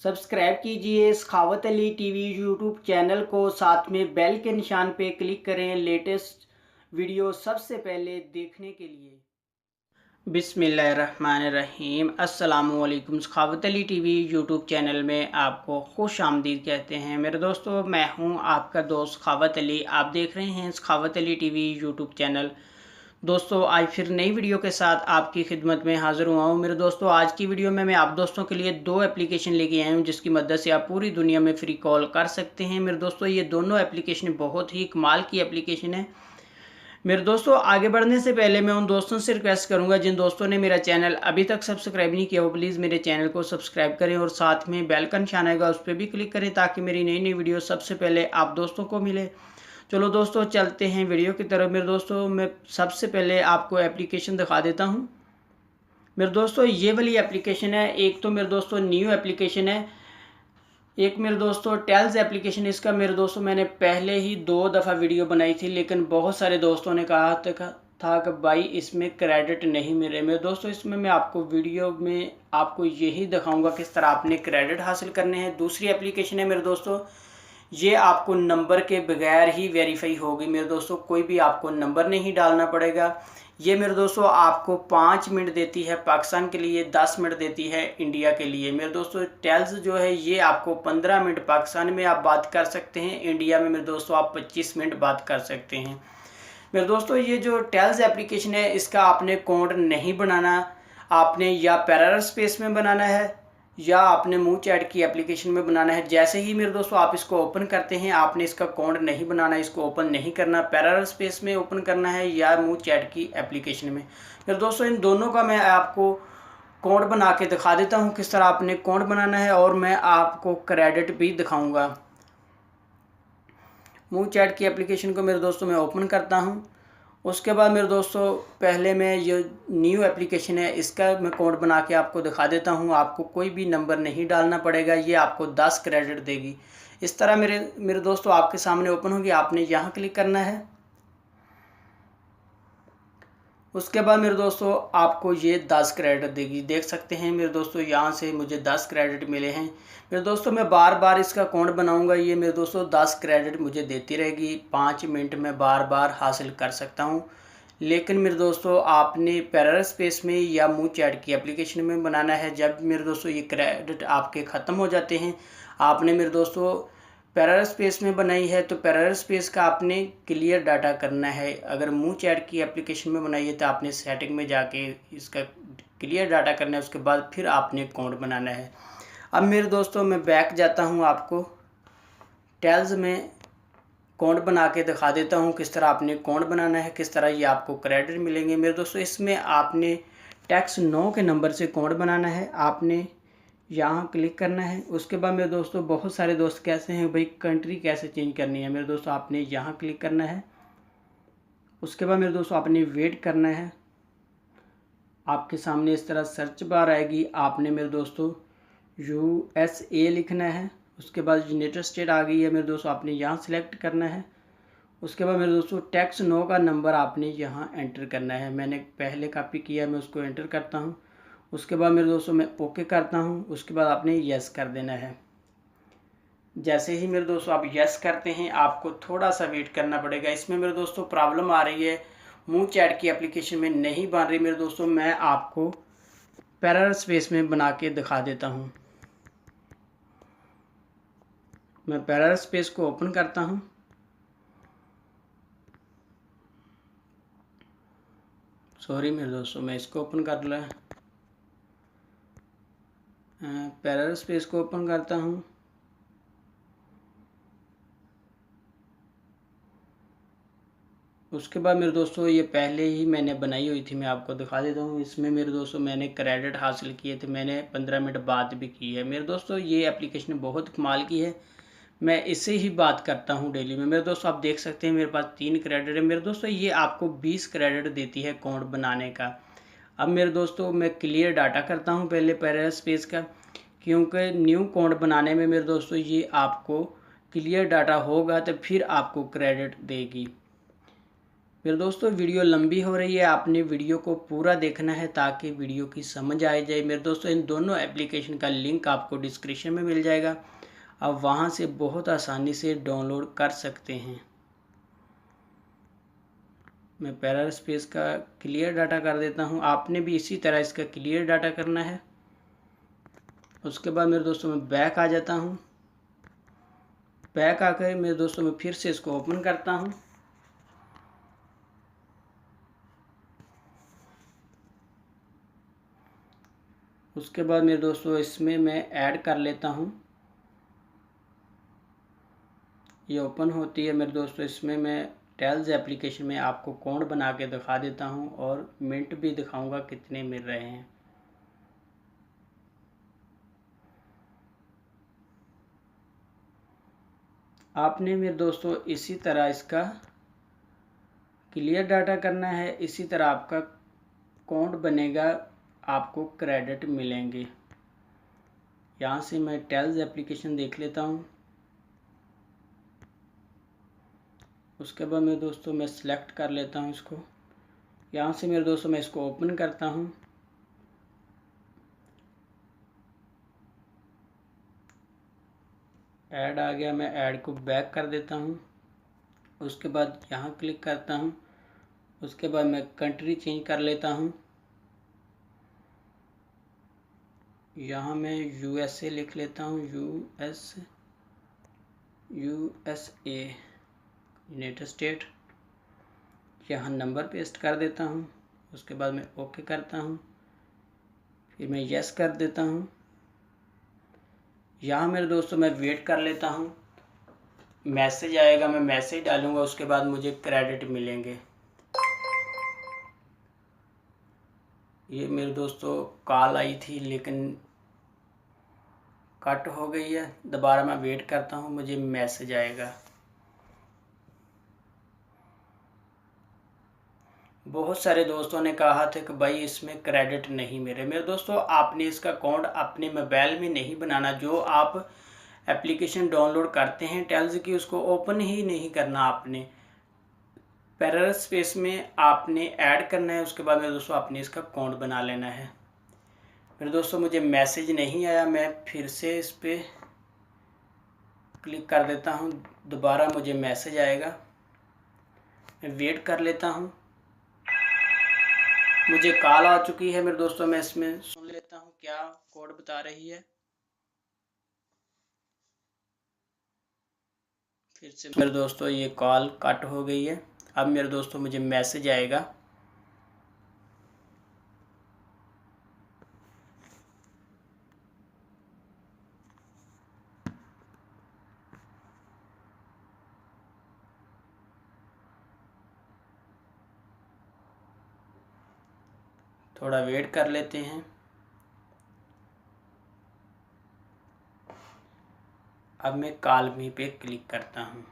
Subscribe कीजिए सखावत Ali TV YouTube channel को, साथ में बेल के निशान पे क्लिक करें लेटेस्ट वीडियो सबसे पहले देखने के लिए। बिस्मिल्लाहिर्रहमानिर्रहीम। अस्सलामुअलैकुम। सखावत अली टीवी यूट्यूब चैनल में आपको खुश आमदीद कहते हैं। मेरे दोस्तों, मैं हूं आपका दोस्त सखावत अली। आप देख रहे हैं सखावत अली टीवी यूट्यूब चैनल। दोस्तों, आज फिर नई वीडियो के साथ आपकी खिदमत में हाज़िर हुआ हूँ। मेरे दोस्तों, आज की वीडियो में मैं आप दोस्तों के लिए दो एप्लीकेशन लेके आया हूँ जिसकी मदद से आप पूरी दुनिया में फ्री कॉल कर सकते हैं। मेरे दोस्तों, ये दोनों एप्लीकेशन बहुत ही कमाल की एप्लीकेशन है। मेरे दोस्तों, आगे बढ़ने से पहले मैं उन दोस्तों से रिक्वेस्ट करूंगा जिन दोस्तों ने मेरा चैनल अभी तक सब्सक्राइब नहीं किया वो प्लीज़ मेरे चैनल को सब्सक्राइब करें और साथ में बेल का निशान आएगा उस पर भी क्लिक करें ताकि मेरी नई नई वीडियो सबसे पहले आप दोस्तों को मिले। चलो दोस्तों, चलते हैं वीडियो की तरफ। मेरे दोस्तों, मैं सबसे पहले आपको एप्लीकेशन दिखा देता हूं। मेरे दोस्तों, ये वाली एप्लीकेशन है। एक तो मेरे दोस्तों न्यू एप्लीकेशन है, एक मेरे दोस्तों टेल्स एप्लीकेशन। इसका मेरे दोस्तों मैंने पहले ही 2 दफ़ा वीडियो बनाई थी, लेकिन बहुत सारे दोस्तों ने कहा था कि भाई इसमें क्रेडिट नहीं मिले। मेरे दोस्तों, इसमें मैं आपको वीडियो में आपको यही दिखाऊंगा किस तरह आपने क्रेडिट हासिल करने हैं। दूसरी एप्लीकेशन है मेरे दोस्तों, ये आपको नंबर के बगैर ही वेरीफाई होगी। मेरे दोस्तों, कोई भी आपको नंबर नहीं डालना पड़ेगा। ये मेरे दोस्तों आपको 5 मिनट देती है पाकिस्तान के लिए, 10 मिनट देती है इंडिया के लिए। मेरे दोस्तों, टेल्स जो है ये आपको 15 मिनट पाकिस्तान में आप बात कर सकते हैं, इंडिया में मेरे दोस्तों आप 25 मिनट बात कर सकते हैं। मेरे दोस्तों, ये जो टेल्स एप्लीकेशन है इसका आपने कोड नहीं बनाना, आपने या पैरेलल स्पेस में बनाना है या आपने मूव चैट की एप्लीकेशन में बनाना है। जैसे ही मेरे दोस्तों आप इसको ओपन करते हैं, आपने इसका कोड नहीं बनाना, इसको ओपन नहीं करना, पैरेलल स्पेस में ओपन करना है या मूव चैट की एप्लीकेशन में। मेरे दोस्तों, इन दोनों का मैं आपको कोड बना के दिखा देता हूँ किस तरह आपने कोड बनाना है, और मैं आपको क्रेडिट भी दिखाऊँगा। मूव चैट की एप्लीकेशन को मेरे दोस्तों मैं ओपन करता हूँ। उसके बाद मेरे दोस्तों पहले मैं ये न्यू एप्लीकेशन है इसका मैं कोड बना के आपको दिखा देता हूँ। आपको कोई भी नंबर नहीं डालना पड़ेगा, ये आपको 10 क्रेडिट देगी। इस तरह मेरे दोस्तों आपके सामने ओपन होगी, आपने यहाँ क्लिक करना है। उसके बाद मेरे दोस्तों आपको ये 10 क्रेडिट देगी। देख सकते हैं मेरे दोस्तों, यहाँ से मुझे 10 क्रेडिट मिले हैं। मेरे दोस्तों, मैं बार बार इसका कोड बनाऊंगा, ये मेरे दोस्तों 10 क्रेडिट मुझे देती रहेगी। 5 मिनट में बार बार हासिल कर सकता हूँ। लेकिन मेरे दोस्तों आपने पैरेलल स्पेस में या मूव चैट की एप्लीकेशन में बनाना है। जब मेरे दोस्तों ये क्रेडिट आपके ख़त्म हो जाते हैं, आपने मेरे दोस्तों पैरेलल स्पेस में बनाई है तो पैरेलल स्पेस का आपने क्लियर डाटा करना है। अगर मूव चैट की एप्लीकेशन में बनाई है तो आपने सेटिंग में जाके इसका क्लियर डाटा करना है, उसके बाद फिर आपने कोड बनाना है। अब मेरे दोस्तों मैं बैक जाता हूँ, आपको टेल्स में कोड बना के दिखा देता हूँ किस तरह आपने कोड बनाना है, किस तरह ये आपको क्रेडिट मिलेंगे। मेरे दोस्तों, इसमें आपने टैक्स 9 के नंबर से कोड बनाना है, आपने यहाँ क्लिक करना है। उसके बाद मेरे दोस्तों बहुत सारे दोस्त कैसे हैं भाई कंट्री कैसे चेंज करनी है, मेरे दोस्तों आपने यहाँ क्लिक करना है। उसके बाद मेरे दोस्तों आपने वेट करना है। आपके सामने इस तरह सर्च बार आएगी, आपने मेरे दोस्तों USA लिखना है। उसके बाद यूनाइटेड स्टेट आ गई है मेरे दोस्तों, आपने यहाँ सिलेक्ट करना है। उसके बाद मेरे दोस्तों टैक्स 9 का नंबर आपने यहाँ एंटर करना है। मैंने पहले कॉपी किया, मैं उसको एंटर करता हूँ। उसके बाद मेरे दोस्तों मैं ओके करता हूँ। उसके बाद आपने यस कर देना है। जैसे ही मेरे दोस्तों आप यस करते हैं, आपको थोड़ा सा वेट करना पड़ेगा। इसमें मेरे दोस्तों प्रॉब्लम आ रही है, मूव चैट की एप्लीकेशन में नहीं बन रही। मेरे दोस्तों मैं आपको पैरेलल स्पेस में बना के दिखा देता हूँ। मैं पैरेलल स्पेस को ओपन करता हूँ। सॉरी मेरे दोस्तों, मैं इसको ओपन कर लिया, पैरेलल स्पेस को ओपन करता हूँ। उसके बाद मेरे दोस्तों ये पहले ही मैंने बनाई हुई थी, मैं आपको दिखा देता हूँ। इसमें मेरे दोस्तों मैंने क्रेडिट हासिल किए थे, मैंने 15 मिनट बात भी की है। मेरे दोस्तों ये एप्लीकेशन बहुत कमाल की है, मैं इससे ही बात करता हूँ डेली में। मेरे दोस्तों आप देख सकते हैं मेरे पास 3 क्रेडिट है। मेरे दोस्तों ये आपको 20 क्रेडिट देती है कोड बनाने का। अब मेरे दोस्तों मैं क्लियर डाटा करता हूँ पहले पैरेलल स्पेस का, क्योंकि न्यू कोड बनाने में मेरे दोस्तों ये आपको क्लियर डाटा होगा तो फिर आपको क्रेडिट देगी। मेरे दोस्तों वीडियो लंबी हो रही है, आपने वीडियो को पूरा देखना है ताकि वीडियो की समझ आ जाए। मेरे दोस्तों इन दोनों एप्लीकेशन का लिंक आपको डिस्क्रिप्शन में मिल जाएगा, आप वहां से बहुत आसानी से डाउनलोड कर सकते हैं। मैं पैरा स्पेस का क्लियर डाटा कर देता हूं, आपने भी इसी तरह इसका क्लियर डाटा करना है। उसके बाद मेरे दोस्तों मैं बैक आ जाता हूं। बैक आकर मेरे दोस्तों मैं फिर से इसको ओपन करता हूं। उसके बाद मेरे दोस्तों इसमें मैं ऐड कर लेता हूं। ये ओपन होती है मेरे दोस्तों। इसमें मैं टेल्स एप्लीकेशन में आपको कोड बना के दिखा देता हूं और मिनट भी दिखाऊंगा कितने मिल रहे हैं। आपने मेरे दोस्तों इसी तरह इसका क्लियर डाटा करना है, इसी तरह आपका कोड बनेगा, आपको क्रेडिट मिलेंगे। यहाँ से मैं टेल्स एप्लीकेशन देख लेता हूँ। उसके बाद मेरे दोस्तों मैं सिलेक्ट कर लेता हूँ इसको। यहाँ से मेरे दोस्तों मैं इसको ओपन करता हूँ। ऐड आ गया, मैं ऐड को बैक कर देता हूँ। उसके बाद यहाँ क्लिक करता हूँ। उसके बाद मैं कंट्री चेंज कर लेता हूँ। यहाँ मैं USA लिख लेता हूँ, USA यूनाइटेड स्टेट। यहाँ नंबर पेस्ट कर देता हूँ। उसके बाद मैं ओके करता हूँ, फिर मैं यस कर देता हूँ। यहाँ मेरे दोस्तों मैं वेट कर लेता हूँ, मैसेज आएगा, मैं मैसेज डालूँगा, उसके बाद मुझे क्रेडिट मिलेंगे। ये मेरे दोस्तों कॉल आई थी लेकिन कट हो गई है। दोबारा मैं वेट करता हूँ, मुझे मैसेज आएगा। बहुत सारे दोस्तों ने कहा था कि भाई इसमें क्रेडिट नहीं मिले। मेरे दोस्तों आपने इसका अकाउंट अपने मोबाइल में नहीं बनाना। जो आप एप्लीकेशन डाउनलोड करते हैं टेल्स की, उसको ओपन ही नहीं करना। आपने पैरा स्पेस में आपने ऐड करना है। उसके बाद मेरे दोस्तों आपने इसका अकाउंट बना लेना है। मेरे दोस्तों मुझे मैसेज नहीं आया, मैं फिर से इस पर क्लिक कर देता हूँ, दोबारा मुझे मैसेज आएगा। मैं वेट कर लेता हूँ। मुझे कॉल आ चुकी है मेरे दोस्तों, मैं इसमें सुन लेता हूँ क्या कोड बता रही है। फिर से मेरे दोस्तों ये कॉल कट हो गई है। अब मेरे दोस्तों मुझे मैसेज आएगा। थोड़ा वेट कर लेते हैं। अब मैं कॉल मी पे क्लिक करता हूँ।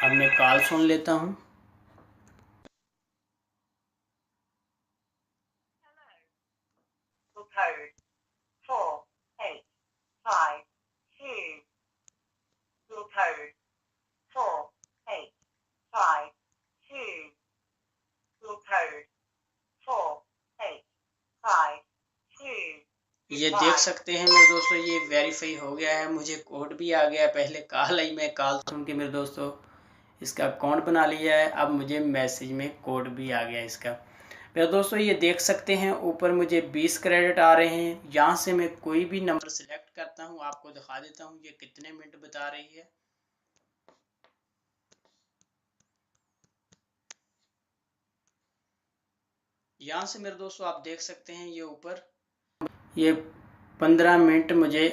अब मैं कॉल सुन लेता हूँ। ये देख सकते हैं मेरे दोस्तों, ये वेरीफाई हो गया है, मुझे कोड भी आ गया। पहले कॉल आई, मैं कॉल सुन के मेरे दोस्तों इसका अकाउंट बना लिया है। अब मुझे मैसेज में कोड भी आ गया इसका। मेरे दोस्तों ये देख सकते हैं ऊपर मुझे 20 क्रेडिट आ रहे हैं। यहाँ से मैं कोई भी नंबर सिलेक्ट करता हूँ, आपको दिखा देता हूँ ये कितने मिनट बता रही है। यहाँ से मेरे दोस्तों आप देख सकते हैं ये ऊपर ये 15 मिनट मुझे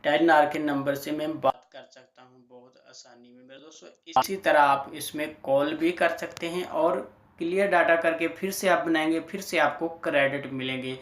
10 आर के नंबर से मैं बात कर सकता हूँ बहुत आसानी में। मेरे दोस्तों इसी तरह आप इसमें कॉल भी कर सकते हैं और क्लियर डाटा करके फिर से आप बनाएंगे, फिर से आपको क्रेडिट मिलेंगे।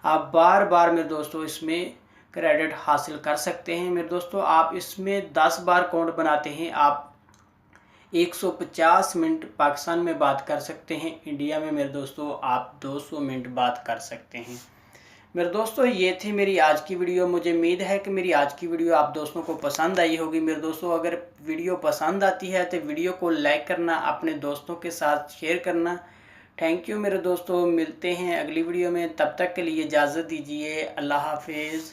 आप बार बार मेरे दोस्तों इसमें क्रेडिट हासिल कर सकते हैं। मेरे दोस्तों आप इसमें 10 बार अकाउंट बनाते हैं, आप 150 मिनट पाकिस्तान में बात कर सकते हैं। इंडिया में मेरे दोस्तों आप 200 मिनट बात कर सकते हैं। मेरे दोस्तों ये थी मेरी आज की वीडियो। मुझे उम्मीद है कि मेरी आज की वीडियो आप दोस्तों को पसंद आई होगी। मेरे दोस्तों अगर वीडियो पसंद आती है तो वीडियो को लाइक करना, अपने दोस्तों के साथ शेयर करना। थैंक यू मेरे दोस्तों, मिलते हैं अगली वीडियो में। तब तक के लिए इजाज़त दीजिए। अल्लाह हाफिज़।